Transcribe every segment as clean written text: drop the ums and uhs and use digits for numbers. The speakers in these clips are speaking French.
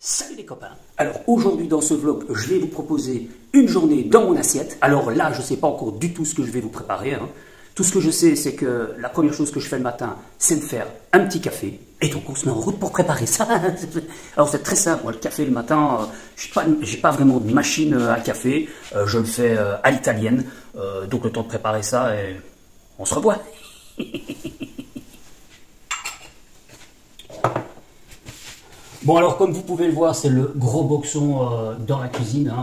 Salut les copains. Alors aujourd'hui dans ce vlog, je vais vous proposer une journée dans mon assiette. Alors là, je ne sais pas encore du tout ce que je vais vous préparer. Tout ce que je sais, c'est que la première chose que je fais le matin, c'est de faire un petit café. Et donc on se met en route pour préparer ça. Alors c'est très simple, moi le café le matin, j'ai pas vraiment de machine à café. Je le fais à l'italienne. Donc le temps de préparer ça, et on se revoit. Bon alors comme vous pouvez le voir, c'est le gros boxon dans la cuisine.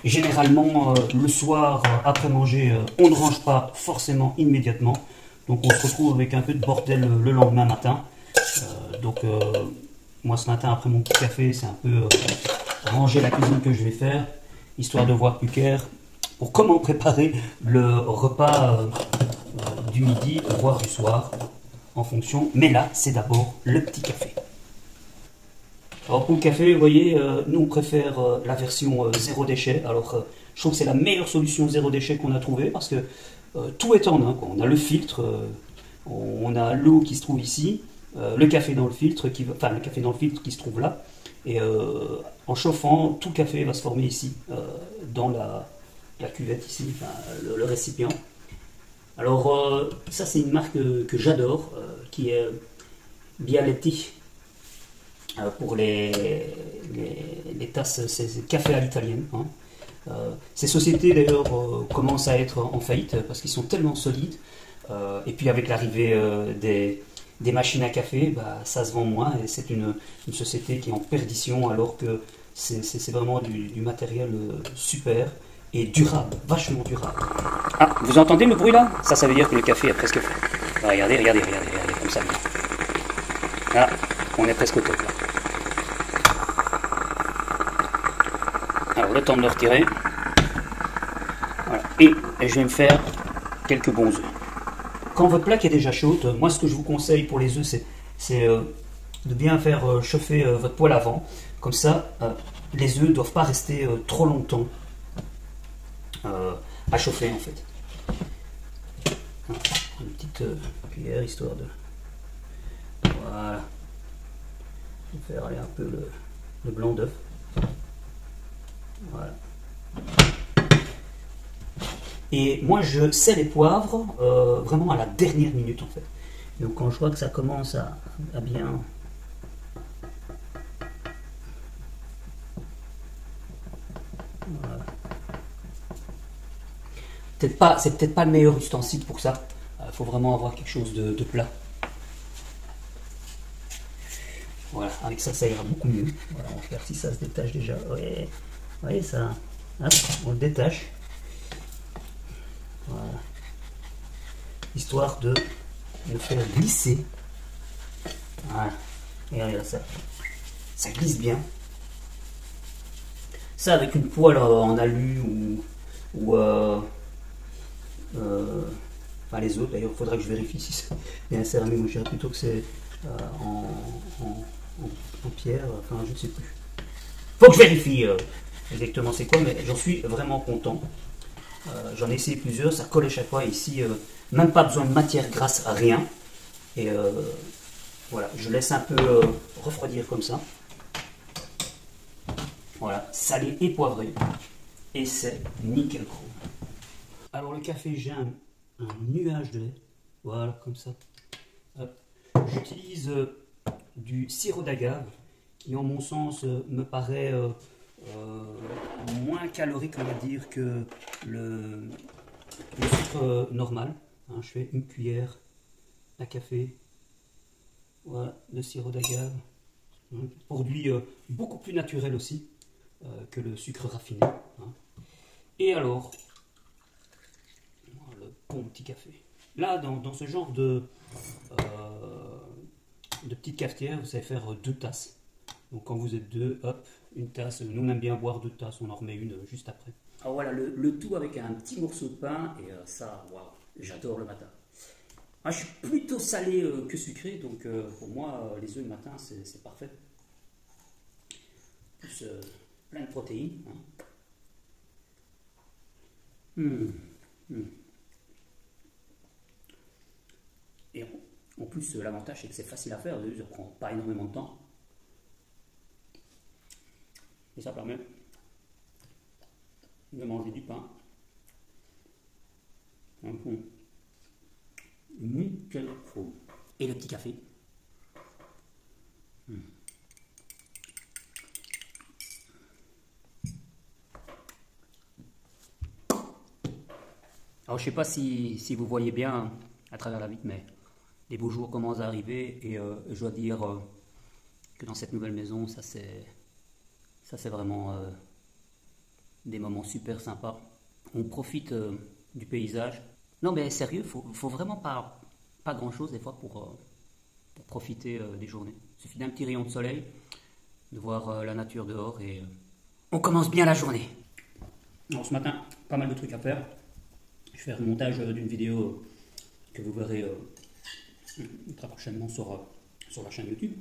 Généralement le soir après manger, on ne range pas forcément immédiatement. Donc on se retrouve avec un peu de bordel le lendemain matin. Moi ce matin après mon petit café, c'est un peu ranger la cuisine que je vais faire, histoire de voir plus clair pour comment préparer le repas du midi, voire du soir, en fonction. Mais là, c'est d'abord le petit café. Alors pour le café, vous voyez, nous on préfère la version zéro déchet. Alors je trouve que c'est la meilleure solution zéro déchet qu'on a trouvée parce que tout est en un, quoi. On a le filtre, on a l'eau qui se trouve ici, le café dans le filtre, le café dans le filtre qui se trouve là. Et en chauffant, tout le café va se former ici, dans la cuvette ici, le récipient. Alors ça c'est une marque que j'adore, qui est Bialetti. Pour les tasses, c'est café à l'italienne. Ces sociétés d'ailleurs commencent à être en faillite parce qu'ils sont tellement solides. Et puis avec l'arrivée des machines à café, ça se vend moins et c'est une société qui est en perdition alors que c'est vraiment du matériel super et durable, vachement durable. Ah, vous entendez le bruit là? Ça veut dire que le café est presque fait. Regardez, comme ça. Là, on est presque au top là. Alors le temps de le retirer. Voilà. Et je vais me faire quelques bons œufs. Quand votre plaque est déjà chaude, moi ce que je vous conseille pour les œufs, c'est de bien faire chauffer votre poêle à vent. Comme ça, les œufs ne doivent pas rester trop longtemps à chauffer en fait. Voilà. Une petite cuillère histoire de... Voilà. Je vais faire aller un peu le blanc d'œuf. Voilà. Et moi je sers les poivres vraiment à la dernière minute en fait. Donc quand je vois que ça commence à bien... Voilà. C'est peut-être pas le meilleur ustensile pour ça. Il faut vraiment avoir quelque chose de plat. Voilà, avec ça, ça ira beaucoup mieux. Voilà, on va faire si ça se détache déjà. Ouais. Vous voyez ça, hop, on le détache. Voilà. Histoire de le faire glisser. Voilà. Et regarde ça. Ça glisse bien. Ça avec une poêle en alu ou enfin les autres, d'ailleurs, il faudra que je vérifie si c'est bien céramique. Moi je dirais plutôt que c'est en pierre, enfin je ne sais plus. Faut que je vérifie exactement c'est quoi, mais j'en suis vraiment content. J'en ai essayé plusieurs, ça colle à chaque fois. Ici, même pas besoin de matière grasse, rien. Et voilà, je laisse un peu refroidir comme ça. Voilà, salé et poivré. Et c'est nickel chrome. Alors le café, j'ai un nuage de lait. Voilà, comme ça. J'utilise du sirop d'agave qui, en mon sens, me paraît moins calorique, on va dire, que le sucre normal. Je fais une cuillère à café, voilà, de sirop d'agave. Produit beaucoup plus naturel aussi que le sucre raffiné. Et alors, le bon petit café. Là, dans ce genre de petite cafetière, vous savez faire 2 tasses. Donc quand vous êtes 2, hop, une tasse. Nous on aime bien boire 2 tasses, on en remet une juste après. Alors voilà, le tout avec un petit morceau de pain, et ça, waouh, j'adore le matin. Je suis plutôt salé que sucré, donc pour moi, les œufs le matin, c'est parfait. Plus plein de protéines. Et en plus, l'avantage, c'est que c'est facile à faire, ça ne prend pas énormément de temps. Et ça permet de manger du pain. Un peu nickel chaud. Et le petit café. Alors je sais pas si vous voyez bien à travers la vitre, mais les beaux jours commencent à arriver et je dois dire que dans cette nouvelle maison, ça c'est vraiment des moments super sympas. On profite du paysage. Non mais sérieux, faut vraiment pas grand chose des fois pour profiter des journées. Il suffit d'un petit rayon de soleil, de voir la nature dehors et on commence bien la journée. Alors ce matin, pas mal de trucs à faire. Je vais faire le montage d'une vidéo que vous verrez très prochainement sur la chaîne YouTube.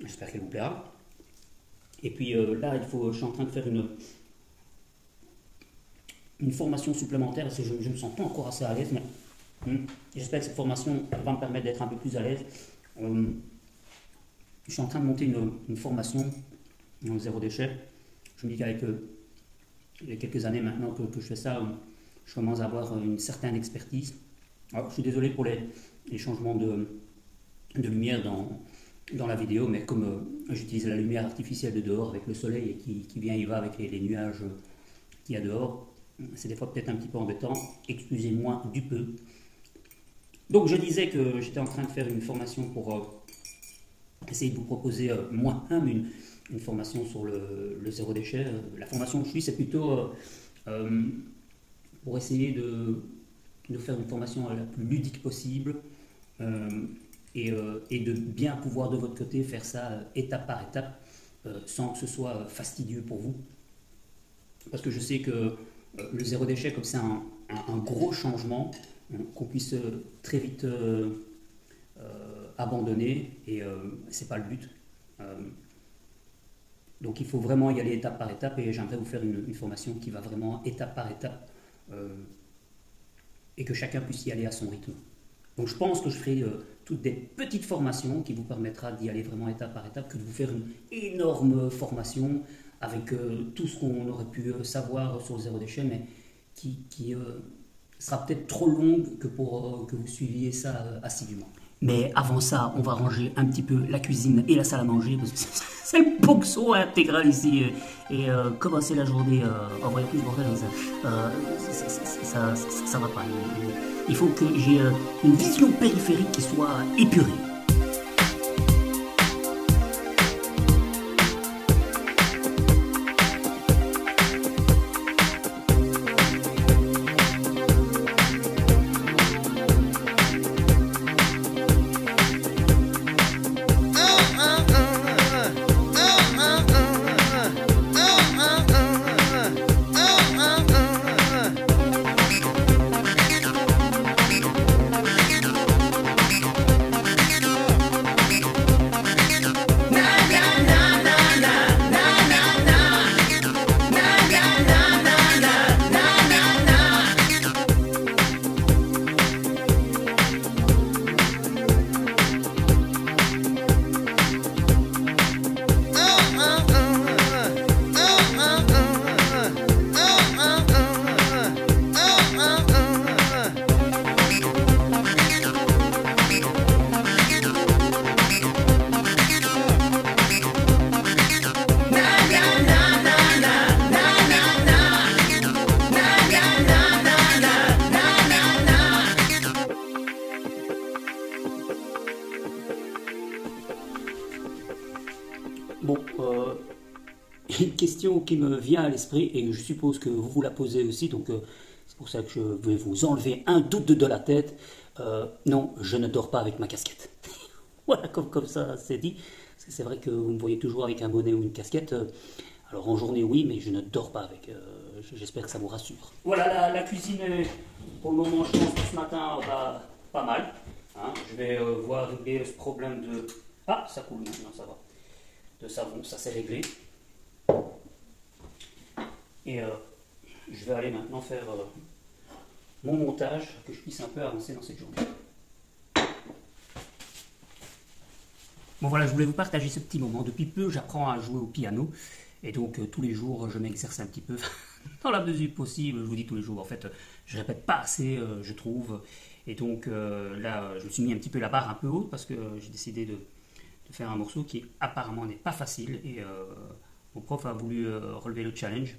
J'espère qu'elle vous plaira. Et puis là, je suis en train de faire une formation supplémentaire parce que je ne me sens pas encore assez à l'aise. Mais j'espère que cette formation va me permettre d'être un peu plus à l'aise. Je suis en train de monter une formation dans le zéro déchet. Je me dis qu'avec les quelques années maintenant que je fais ça, je commence à avoir une certaine expertise. Alors, je suis désolé pour les changements de lumière dans la vidéo, mais comme j'utilise la lumière artificielle de dehors avec le soleil et qui vient et va avec les nuages qu'il y a dehors, c'est des fois peut-être un petit peu embêtant. Excusez-moi du peu. Donc je disais que j'étais en train de faire une formation pour essayer de vous proposer moi-même une formation sur le zéro déchet. La formation que je suis, c'est plutôt pour essayer de faire une formation la plus ludique possible et de bien pouvoir de votre côté faire ça étape par étape sans que ce soit fastidieux pour vous. Parce que je sais que le zéro déchet, comme c'est un gros changement, qu'on puisse très vite abandonner et c'est pas le but. Donc il faut vraiment y aller étape par étape et j'aimerais vous faire une formation qui va vraiment étape par étape et que chacun puisse y aller à son rythme. Donc je pense que je ferai toutes des petites formations qui vous permettra d'y aller vraiment étape par étape, que de vous faire une énorme formation avec tout ce qu'on aurait pu savoir sur le zéro déchet, mais qui sera peut-être trop longue que pour que vous suiviez ça assidûment. Mais avant ça, on va ranger un petit peu la cuisine et la salle à manger, parce que c'est le boxon intégral ici. Et commencer la journée en voyant plus de bordel, ça va pas. Il faut que j'ai une vision périphérique qui soit épurée. Bon, une question qui me vient à l'esprit et je suppose que vous la posez aussi, donc c'est pour ça que je vais vous enlever un doute de la tête. Non, je ne dors pas avec ma casquette. Voilà, comme ça c'est dit. Parce que c'est vrai que vous me voyez toujours avec un bonnet ou une casquette. Alors en journée oui, mais je ne dors pas avec. J'espère que ça vous rassure. Voilà, la cuisine, pour le moment, je pense que ce matin va pas mal. Hein, je vais voir régler ce problème de... Ah, ça coule maintenant, ça va. De savon, ça s'est réglé. Et je vais aller maintenant faire mon montage, que je puisse un peu avancer dans cette journée. Bon voilà, je voulais vous partager ce petit moment. Depuis peu, j'apprends à jouer au piano. Et donc tous les jours je m'exerce un petit peu dans la mesure possible. Je vous dis tous les jours, en fait je répète pas assez, je trouve. Et donc là je me suis mis un petit peu la barre un peu haute parce que j'ai décidé de faire un morceau qui apparemment n'est pas facile. Et mon prof a voulu relever le challenge.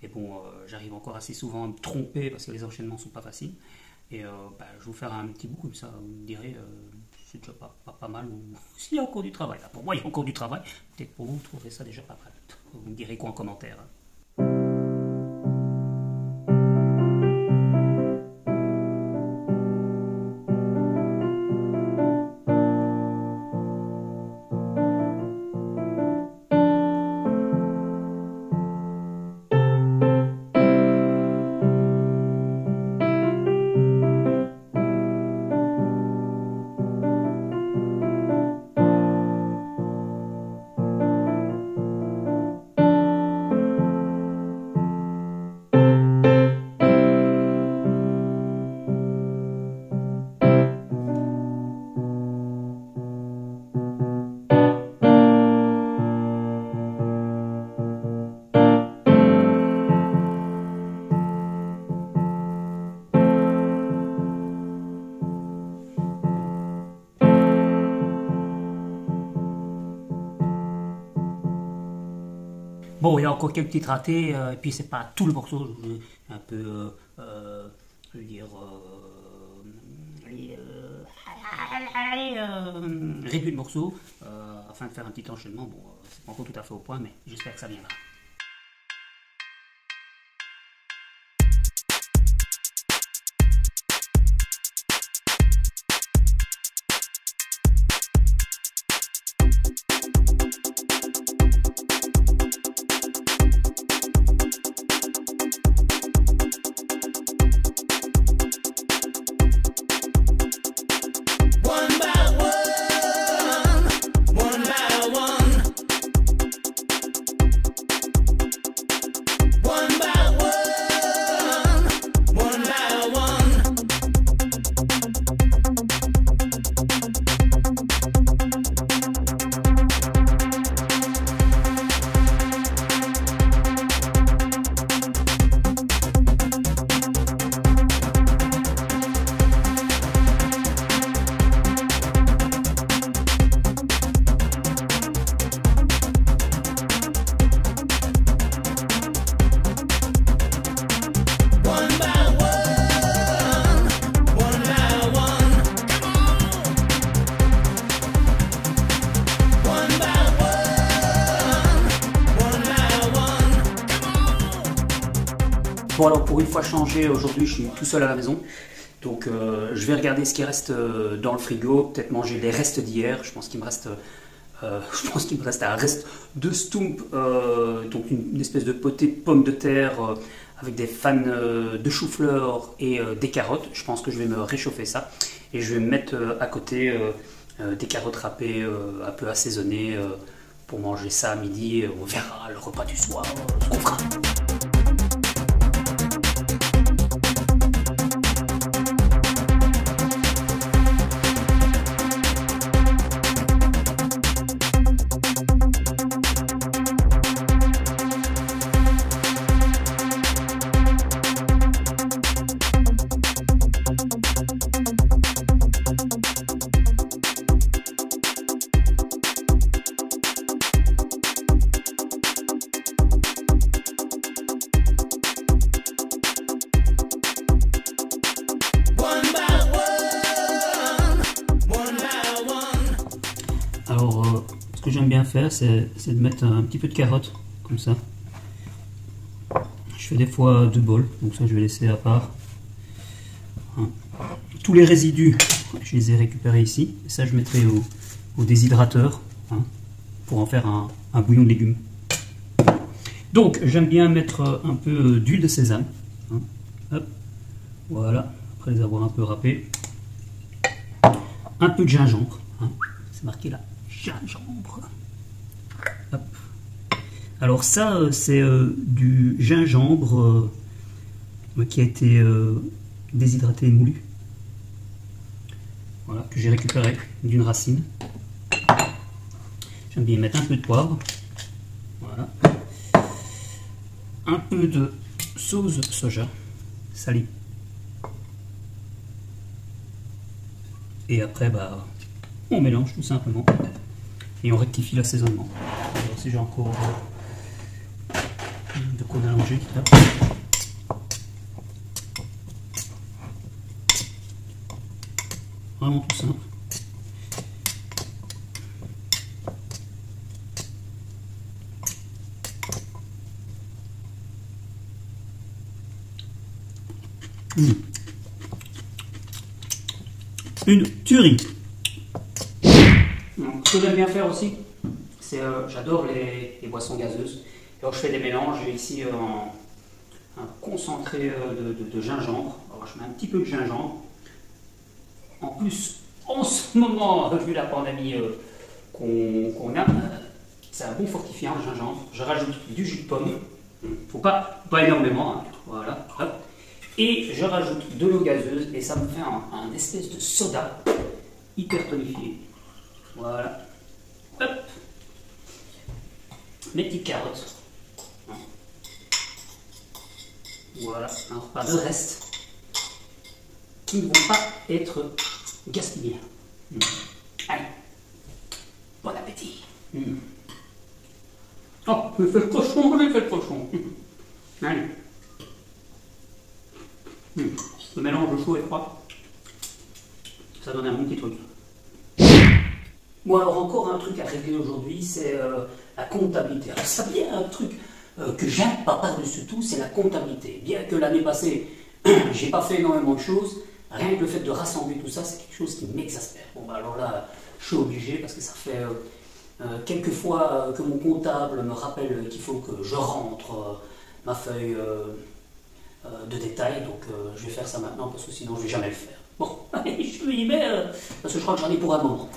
Et bon, j'arrive encore assez souvent à me tromper parce que les enchaînements sont pas faciles. Et je vais vous faire un petit bout comme ça, vous me direz c'est déjà pas mal ou s'il y a encore du travail. Là, pour moi, il y a encore du travail. Peut-être pour vous, vous trouverez ça déjà pas mal. Vous me direz quoi en commentaire. Bon, il y a encore quelques petits ratés, et puis c'est pas tout le morceau, je vais un peu, je veux dire, réduire le morceau, afin de faire un petit enchaînement. Bon, c'est pas encore tout à fait au point, mais j'espère que ça viendra. Bon alors pour une fois changé, aujourd'hui je suis tout seul à la maison, donc je vais regarder ce qui reste dans le frigo, peut-être manger les restes d'hier. Je pense qu'il me reste un reste de Stump, donc une espèce de potée de pommes de terre avec des fans de chou-fleur et des carottes. Je pense que je vais me réchauffer ça et je vais me mettre à côté des carottes râpées un peu assaisonnées pour manger ça à midi. On verra le repas du soir, ce qu'on fera. Alors, ce que j'aime bien faire, c'est de mettre un petit peu de carotte, comme ça. Je fais des fois 2 bols, donc ça je vais laisser à part. Tous les résidus, je les ai récupérés ici. Et ça je mettrai au déshydrateur, pour en faire un bouillon de légumes. Donc, j'aime bien mettre un peu d'huile de sésame. Hop, voilà, après les avoir un peu râpés. Un peu de gingembre, c'est marqué là. Gingembre. Hop. Alors ça, c'est du gingembre qui a été déshydraté et moulu. Voilà, que j'ai récupéré d'une racine. J'aime bien mettre un peu de poivre. Voilà. un peu de sauce soja salée. Et après, bah, on mélange tout simplement et on rectifie l'assaisonnement. Alors si j'ai encore de quoi mélanger là. Vraiment tout simple. Une tuerie. Donc, ce que j'aime bien faire aussi, c'est j'adore les boissons gazeuses. Alors je fais des mélanges, j'ai ici un concentré de gingembre. Alors je mets un petit peu de gingembre. En plus, en ce moment, vu la pandémie qu'on a, c'est un bon fortifiant, le gingembre. Je rajoute du jus de pomme. Faut pas énormément, hein. Voilà. Hop. Et je rajoute de l'eau gazeuse et ça me fait un espèce de soda hyper tonifié. Voilà. Hop. Mes petites carottes. Voilà, un repas de reste qui ne vont pas être gaspillés. Allez, bon appétit. Oh, j'ai fait le cochon, j'ai fait le cochon. Allez. Le mélange de chaud et froid, ça donne un bon petit truc. Bon, alors encore un truc à régler aujourd'hui, c'est la comptabilité. Alors ça vient un truc que j'aime pas par-dessus tout, c'est la comptabilité. Bien que l'année passée, j'ai pas fait énormément de choses, rien que le fait de rassembler tout ça, c'est quelque chose qui m'exaspère. Bon, bah alors là, je suis obligé parce que ça fait quelques fois que mon comptable me rappelle qu'il faut que je rentre ma feuille de détail, donc je vais faire ça maintenant parce que sinon je vais jamais le faire. Bon, allez, je m'y mets parce que je crois que j'en ai pour un moment.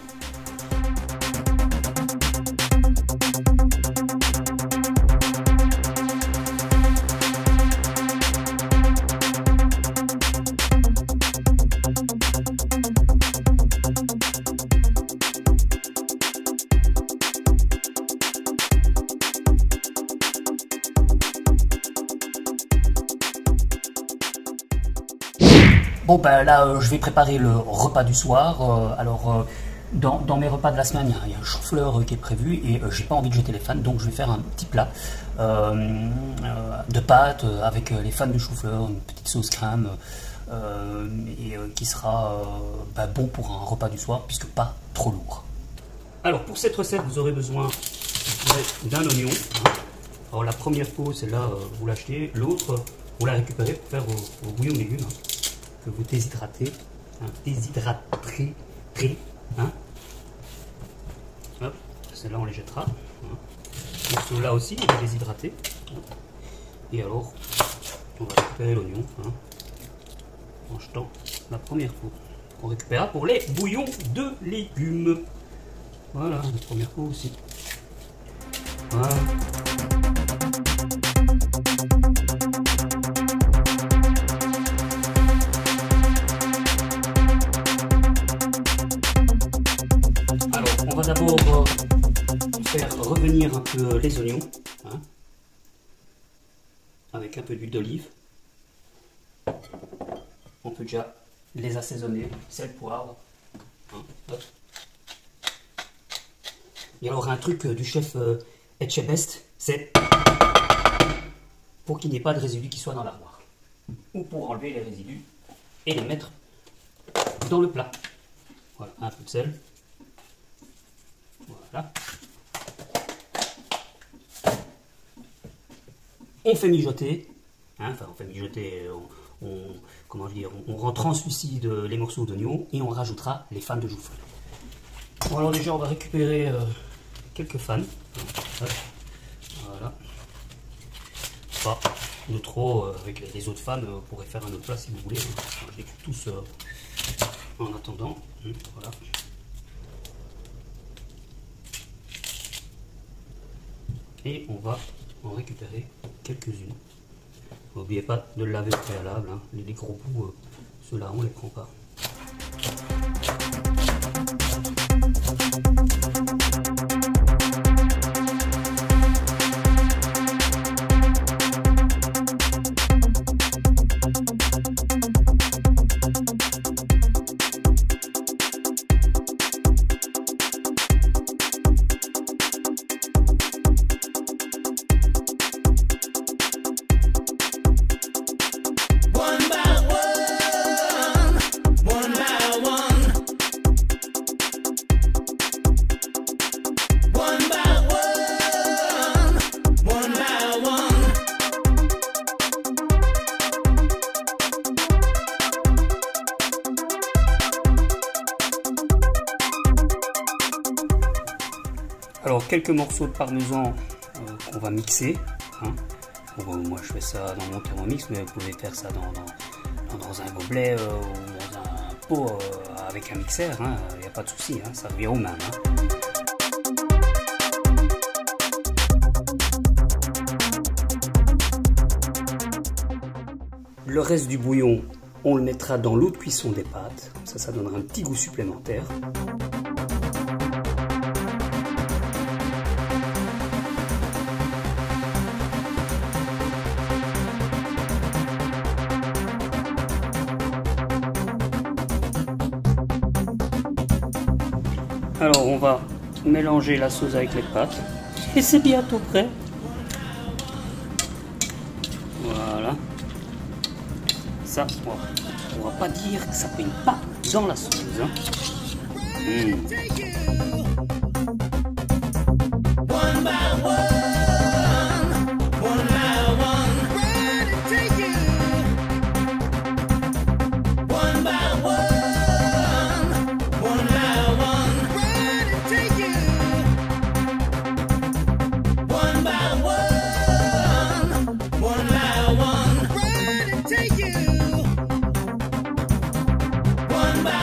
Bon ben là je vais préparer le repas du soir. Dans mes repas de la semaine il y a un chou-fleur qui est prévu et j'ai pas envie de jeter les fans, donc je vais faire un petit plat de pâtes avec les fans de chou-fleur, une petite sauce crème qui sera bon pour un repas du soir puisque pas trop lourd. Alors pour cette recette vous aurez besoin d'un oignon. Alors la première peau celle-là vous l'achetez, l'autre vous la récupérez pour faire vos bouillons de légumes. Que vous déshydratez, déshydraterez, hein. Hop, celle-là on les jettera. Hein. Ceux-là aussi on va déshydrater. Et alors, on va récupérer l'oignon, hein, en jetant la première peau. On récupérera pour les bouillons de légumes. Voilà, la première peau aussi. Voilà. On va d'abord faire revenir un peu les oignons, hein, avec un peu d'huile d'olive. On peut déjà les assaisonner, sel, poivre. Hein, hop. Et alors un truc du chef Etchebest, c'est pour qu'il n'y ait pas de résidus qui soient dans l'armoire. Ou pour enlever les résidus et les mettre dans le plat. Voilà, un peu de sel. Voilà. On fait mijoter, hein, enfin on fait mijoter, on rend translucide les morceaux d'oignon et on rajoutera les fans de chou-fleur. Bon alors déjà on va récupérer quelques fans, voilà, pas de trop avec les autres fans, vous pourrez faire un autre plat si vous voulez, je les coupe tous en attendant, voilà. Et on va en récupérer quelques-unes. N'oubliez pas de le laver au préalable, hein. Les gros bouts, ceux-là on ne les prend pas. Alors, quelques morceaux de parmesan qu'on va mixer. Hein. Bon, moi, je fais ça dans mon Thermomix, mais vous pouvez faire ça dans un gobelet ou dans un pot avec un mixeur. Il n'y a pas de souci, hein, ça revient au même. Hein. Le reste du bouillon, on le mettra dans l'eau de cuisson des pâtes. Ça donnera un petit goût supplémentaire. Alors on va mélanger la sauce avec les pâtes et c'est bientôt prêt. Voilà. Ça, on va pas dire que ça peigne pas dans la sauce. Hein. One by